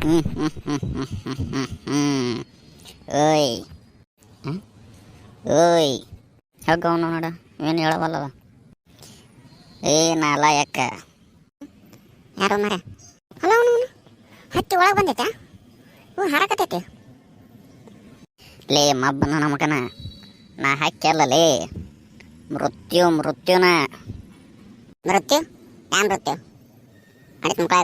ಓಯ್ ಓಯ್ ಹೋಗವನು ನೋಡ ಏನು ಹೇಳವಲ್ಲವ. ನಾಲ ಯಾಕ ಯಾರೋ ಮರ ಅಲ್ಲ ಅವನು ಹತ್ತಿ ಒಳಗೆ ಬಂದೈತೆ. ಹಾರಕತೈತಿ ಲೇ ಮಬ್ಬನ ನಮಕನ ನಾ ಹಾಕ್ಯಲ್ಲಲೇ ಮೃತ್ಯುನ ಮೃತ್ಯು ಯಾನ್ ಮೃತ್ಯು ಅಡಿಕೆ ಮುಖ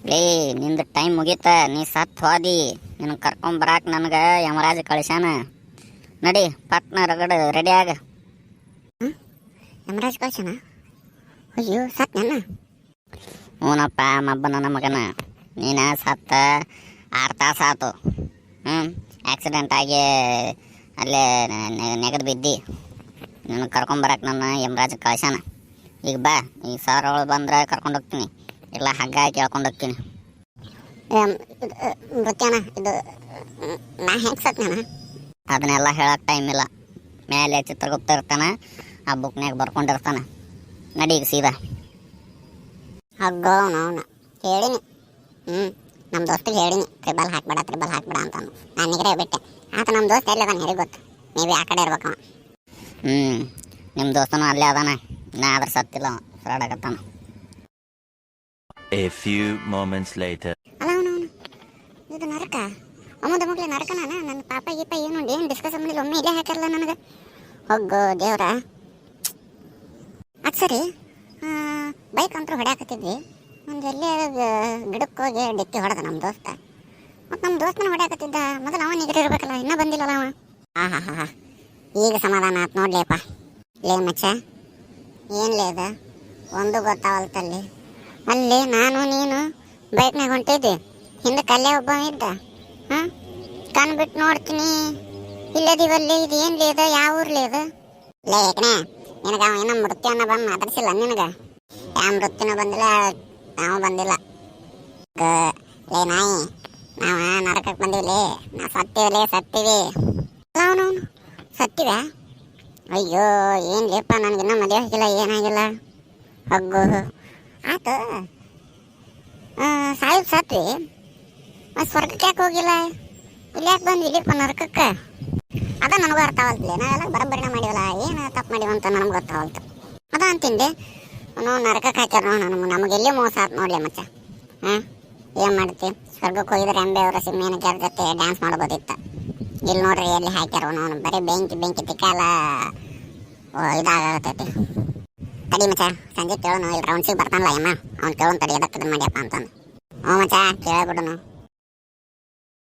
ಲೇ ನಿಂದು ಟೈಮ್ ಮುಗೀತ. ನೀ ಸತ್ ಹೋದಿ. ನಿನ್ನ ಕರ್ಕೊಂಬರಾಕ್ ನನಗೆ ಯಮರಾಜ ಕಳಿಸ್ಯಾನ. ನಡಿ ಪಟ್ನ ರಗಡ ರೆಡಿ ಆಗ. ಯಮರಾಜ್ ಕಳ್ಸನ? ಅಯ್ಯೋ ಸತ್ ನನ್ನ ಹ್ಞೂನಪ್ಪ ಮಬ್ಬನ ನಮಗನ ನೀನ ಸತ್ತ 6 ತಾಸು ಆತು. ಆಕ್ಸಿಡೆಂಟ್ ಆಗಿ ಅಲ್ಲೇ ನೆಗದು ಬಿದ್ದಿ. ನಿನ್ನ ಕರ್ಕೊಂಬರಕ್ಕೆ ನನ್ನ ಯಮರಾಜ ಕಳ್ಸ್ಯಾನ. ಈಗ ಬಾ, ಈಗ ಸಾರ್ ಅವಳು ಬಂದ್ರೆ ಕರ್ಕೊಂಡು ಹೋಗ್ತೀನಿ, ಇಲ್ಲ ಹಗ್ಗ ಹಾಕಿ ಹೇಳ್ಕೊಂಡು ಹೋಗ್ತೀನಿ. ಮೃತ್ಯನ ಇದು ನಾ ಹೆಂಗೆ ಸತ್ ನಾನು ಅದನ್ನೆಲ್ಲ ಹೇಳಕ್ಕೆ ಟೈಮ್ ಇಲ್ಲ. ಮೇಲೆ ಚಿತ್ರಗುಪ್ತ ಇರ್ತಾನೆ, ಆ ಬುಕ್ನ್ಯಾಗ ಬರ್ಕೊಂಡಿರ್ತಾನೆ. ನಡಿ ಈಗ ಸೀದಾ. ಹಗ್ಗೋ ಅವನು ಹೇಳಿನಿ. ನಮ್ಮ ದೋಸ್ತಿಗೆ ಹೇಳಿನಿ ಟ್ರಿಬಲ್ ಹಾಕ್ಬೇಡ ಅಂತಾನು. ನಾನು ನಿಗರೇ ಬಿಟ್ಟೆ. ಆತ ನಮ್ಮ ದೋಸ್ತ ಎಲ್ಲಿದಾನೆ ಹೇಳಿ ಗೊತ್ತು. ನೀವು ಆ ಕಡೆ ಇರ್ಬೇಕವ. ನಿಮ್ಮ ದೋಸ್ತನು ಅಲ್ಲೇ ಅದಾನ. ನಾ ಅದ್ರ ಸತ್ತಿಲ್ಲ, ಫ್ರಾಡಾಗತ್ತಾನ. A few moments later. ಅಲ್ಲ ಅವನು ಇದು ನರಕ ಒಮ್ಮದ ಮಗ್ಲೆ ನರಕ. ನನ್ನ ಪಾಪ ಗೀಪ ಏನು ಡಿಸ್ಕಸ್ ಮಾಡಿಲ್ಲ. ಒಮ್ಮೆ ಇಲ್ಲೇ ಹಾಕಿರಲ್ಲ ನನಗೆ. ಹೋಗೋ ದೇವ್ರ. ಅದು ಸರಿ, ಬೈಕ್ ಅಂತೂ ಹೊಡ್ಯಾಕತ್ತಿದ್ವಿ. ಒಂದು ಎಲ್ಲೇ ಗಿಡಕ್ಕೆ ಹೋಗಿ ಡಿಕ್ಕಿ ಹೊಡೆದ ನಮ್ಮ ದೋಸ್ತ. ಮತ್ತು ನಮ್ಮ ದೋಸ್ತನ ಹೊಡ್ಯಾಕತ್ತಿದ್ದ. ಮೊದಲು ಅವನ ನಿಗರಿ ಇರ್ಬೇಕಲ್ಲ, ಇನ್ನೂ ಬಂದಿಲ್ಲಲ್ಲ ಅವ. ಹಾ ಈಗ ಸಮಾಧಾನ ಆಯ್ತು ನೋಡ್ಲಿಯಪ್ಪ. ಲೇ ಮಚ್ಚ ಏನ್ಲೇ ಇದು ಒಂದು ಗೊತ್ತಾವಲ್ತಲ್ಲಿ. ಅಲ್ಲಿ ನಾನು ನೀನು ಬೈಕ್ನಾಗ ಹೊಂಟಿದ್ವಿ, ಹಿಂದೆ ಕಲ್ಲೇ ಒಬ್ಬ ಇದ್ದ. ಕಣ್ ಬಿಟ್ಟು ನೋಡ್ತೀನಿ ಇಲ್ಲದಿವಲ್ಲಿ. ಇದು ಏನ್ಲಿ ಇದು, ಯಾವ ಊರ್ಲಿ ಇದು? ಲೇ ಏಕನೇ ನಿನಗೆ ಅವ ಏನೋ ಮೃತ್ಯುವನ್ನ ಬಂದು ಮಾತಾಡ್ಸಿಲ್ಲ ನಿನಗೆ? ಯಾವ ಮೃತ್ಯುನೂ ಬಂದಿಲ್ಲ, ನಾವು ಬಂದಿಲ್ಲ. ಲೇ ನಾಯಿ, ನಾವು ನರಕಕ್ಕೆ ಬಂದಿವಿ. ನಾವು ಸತ್ತೀವಿ. ಅವನು ಸತ್ತಿವ? ಅಯ್ಯೋ ಏನು ಲೇಪ, ನನಗಿನ್ನೂ ಮದುವೆ ಆಗಿಲ್ಲ, ಏನಾಗಿಲ್ಲ. ಹಗ್ಗು ಆತು ಸಾಯಿಬ್ ಸತ್ವಿ. ಸ್ವರ್ಗಕ್ಕೆ ಯಾಕೆ ಹೋಗಿಲ್ಲ? ಇಲ್ಲಿ ಯಾಕೆ ಬಂದ್ವಿ ಇಲ್ಲಿಪ್ಪ ನರಕಕ್ಕೆ? ಅದ ನನಗೂ ಅರ್ಥ ಆಗಲ್ತಿಲ್ಲ. ನಾವೆಲ್ಲ ಬರಬರಿನ ಮಾಡಿವಲ್ಲ, ಏನು ತಪ್ಪು ಮಾಡಿವ ಅಂತ ನನಗೆ ಗೊತ್ತಾಗಲ್ತು. ಅದ ಅಂತಿಂದೆ ನರಕಕ್ಕೆ ಹಾಕ್ಯಾರ ನಮಗೆಲ್ಲಿ ಮೋಸ ಆತು ನೋಡ್ಲಿ ಮಚ್ಚ. ಏನು ಮಾಡ್ತಿ? ಸ್ವರ್ಗಕ್ಕೆ ಹೋಗಿದ್ರೆ ಎಂಬೆ ಅವರ ಸಿಮ್ಮೇನ ಜೊತೆ ಡ್ಯಾನ್ಸ್ ಮಾಡ್ಬೋದಿತ್ತು. ಇಲ್ಲಿ ನೋಡ್ರಿ ಎಲ್ಲಿ ಹಾಕ್ಯಾರ ಅವನು ಬರೀ ಬೆಂಕಿ ತಿಕ್ಕಾಲ ಇದಾಗತೈತಿ. ತಡಿ ಮಚ್ಚ, ಸಂಜೆ ಕೇಳೋನು. ಇಲ್ಲಿ ರೌಂಡ್ಸಿಗೆ ಬರ್ತಾನಲ್ಲ ಅಮ್ಮ, ಅವ್ನು ಕೇಳೋನು ತಡಿ ಎದಕ್ಕೆ ಮಾಡಿಯಪ್ಪ ಅಂತಂದು. ಮಚ್ಚ ಕೇಳ್ಬಿಡೋನು.